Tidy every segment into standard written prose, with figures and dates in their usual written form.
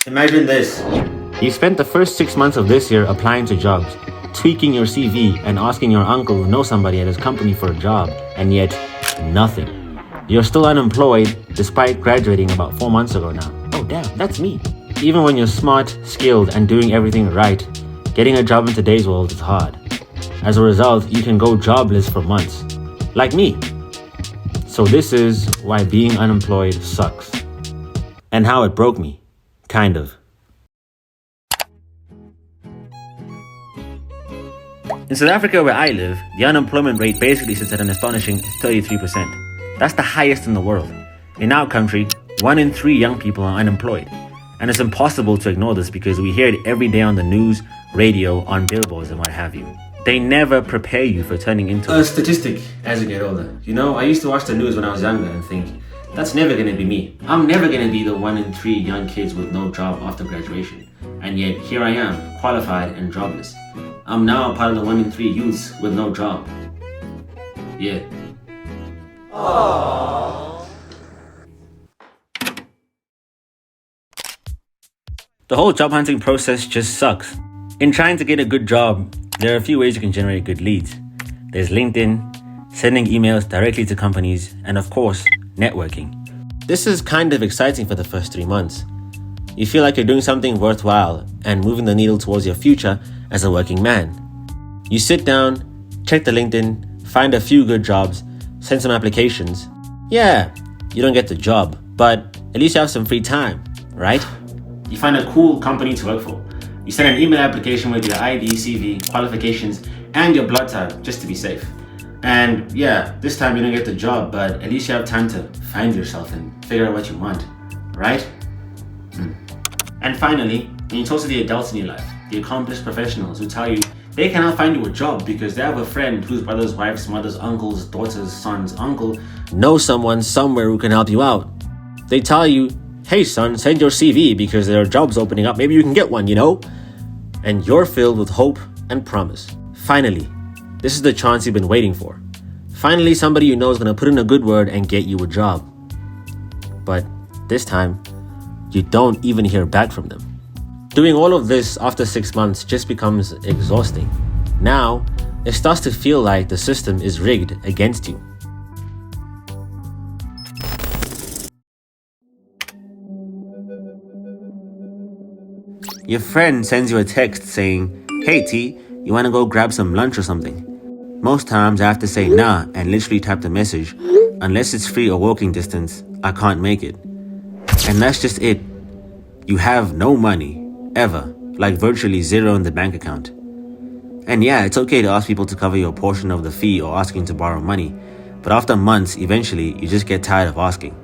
Imagine this. You spent the first 6 months of this year applying to jobs, tweaking your CV and asking your uncle who knows somebody at his company for a job, and yet nothing. You're still unemployed despite graduating about 4 months ago now. Oh damn, that's me. Even when you're smart, skilled, and doing everything right, getting a job in today's world is hard. As a result, you can go jobless for months. Like me. So this is why being unemployed sucks. And how it broke me. Kind of. In South Africa, where I live, the unemployment rate basically sits at an astonishing 33%. That's the highest in the world. In our country, 1 in 3 young people are unemployed. And it's impossible to ignore this because we hear it every day on the news, radio, on billboards and what have you. They never prepare you for turning into a statistic as you get older. You know, I used to watch the news when I was younger and think, that's never gonna be me. I'm never gonna be the 1 in 3 young kids with no job after graduation. And yet, here I am, qualified and jobless. I'm now part of the 1 in 3 youths with no job. Yeah. Aww. The whole job hunting process just sucks. In trying to get a good job, there are a few ways you can generate good leads. There's LinkedIn, sending emails directly to companies, and of course, networking. This is kind of exciting for the first 3 months. You feel like you're doing something worthwhile and moving the needle towards your future as a working man. You sit down, check the LinkedIn, find a few good jobs, send some applications. Yeah, you don't get the job, but at least you have some free time, right? You find a cool company to work for. You send an email application with your ID, CV, qualifications, and your blood type just to be safe. And yeah, this time you don't get the job, but at least you have time to find yourself and figure out what you want, right? And finally, when you talk to the adults in your life, the accomplished professionals who tell you they cannot find you a job because they have a friend whose brother's wife's mother's uncle's daughter's son's uncle knows someone somewhere who can help you out. They tell you, hey son, send your CV because there are jobs opening up, maybe you can get one, you know? And you're filled with hope and promise. Finally, this is the chance you've been waiting for. Finally, somebody you know is going to put in a good word and get you a job. But this time, you don't even hear back from them. Doing all of this after 6 months just becomes exhausting. Now, it starts to feel like the system is rigged against you. Your friend sends you a text saying, hey T, you wanna go grab some lunch or something? Most times I have to say nah and literally type the message, unless it's free or walking distance, I can't make it. And that's just it. You have no money, ever, like virtually zero in the bank account. And yeah, it's okay to ask people to cover your portion of the fee or asking to borrow money, but after months, eventually, you just get tired of asking.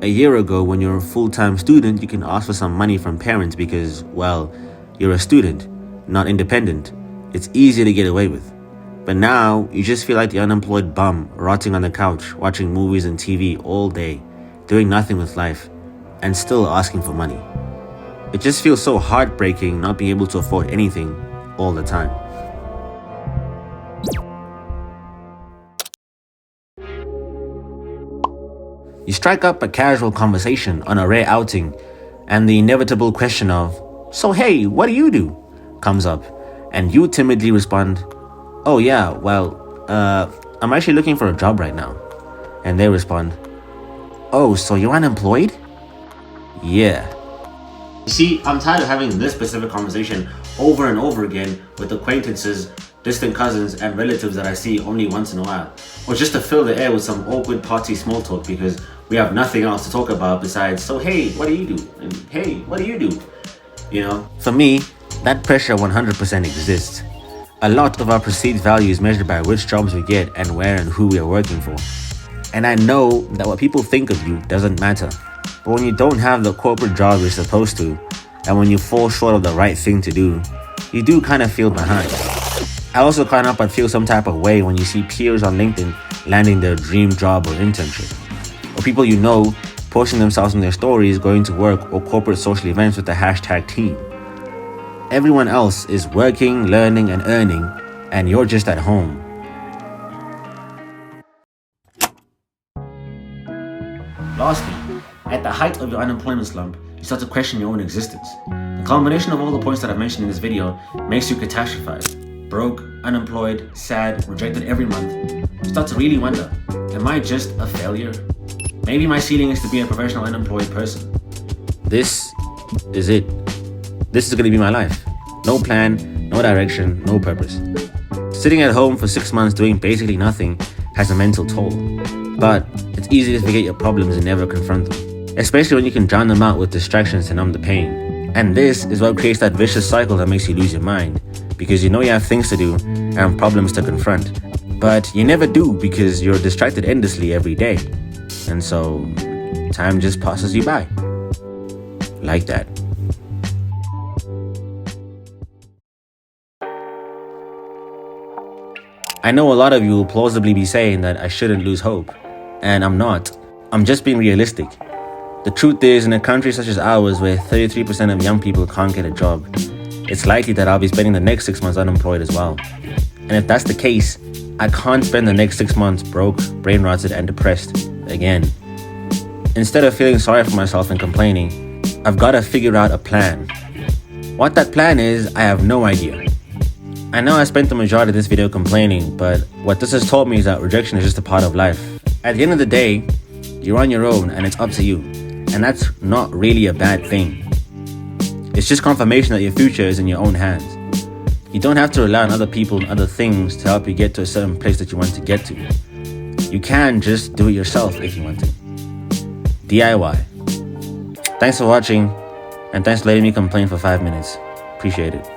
A year ago, when you're a full-time student, you can ask for some money from parents because, well, you're a student, not independent. It's easy to get away with. But now, you just feel like the unemployed bum rotting on the couch, watching movies and TV all day, doing nothing with life, and still asking for money. It just feels so heartbreaking not being able to afford anything all the time. You strike up a casual conversation on a rare outing, and the inevitable question of, so hey, what do you do? Comes up, and you timidly respond, oh yeah, well, I'm actually looking for a job right now. And they respond, oh, so you're unemployed? Yeah. You see, I'm tired of having this specific conversation over and over again with acquaintances, distant cousins, and relatives that I see only once in a while. Or just to fill the air with some awkward party small talk because we have nothing else to talk about besides, so hey, what do you do? And hey, what do you do? You know, for me, that pressure 100% exists. A lot of our perceived value is measured by which jobs we get and where and who we are working for. And I know that what people think of you doesn't matter. But when you don't have the corporate job you're supposed to, and when you fall short of the right thing to do, you do kind of feel behind. I also can't help but feel some type of way when you see peers on LinkedIn landing their dream job or internship. Or people you know posting themselves in their stories going to work or corporate social events with the hashtag team. Everyone else is working, learning, and earning, and you're just at home. Lastly, at the height of your unemployment slump, you start to question your own existence. The combination of all the points that I've mentioned in this video makes you catastrophize. Broke, unemployed, sad, rejected every month. You start to really wonder, am I just a failure? Maybe my ceiling is to be a professional unemployed person. This is it. This is going to be my life. No plan, no direction, no purpose. Sitting at home for 6 months doing basically nothing has a mental toll. But it's easy to forget your problems and never confront them. Especially when you can drown them out with distractions to numb the pain. And this is what creates that vicious cycle that makes you lose your mind. Because you know you have things to do and problems to confront. But you never do because you're distracted endlessly every day. And so time just passes you by. Like that. I know a lot of you will plausibly be saying that I shouldn't lose hope. And I'm not. I'm just being realistic. The truth is, in a country such as ours where 33% of young people can't get a job, it's likely that I'll be spending the next 6 months unemployed as well. And if that's the case, I can't spend the next 6 months broke, brain rotted and depressed again. Instead of feeling sorry for myself and complaining, I've got to figure out a plan. What that plan is, I have no idea. I know I spent the majority of this video complaining, but what this has taught me is that rejection is just a part of life. At the end of the day, you're on your own and it's up to you. And that's not really a bad thing. It's just confirmation that your future is in your own hands. You don't have to rely on other people and other things to help you get to a certain place that you want to get to. You can just do it yourself if you want to. DIY. Thanks for watching, and thanks for letting me complain for 5 minutes. Appreciate it.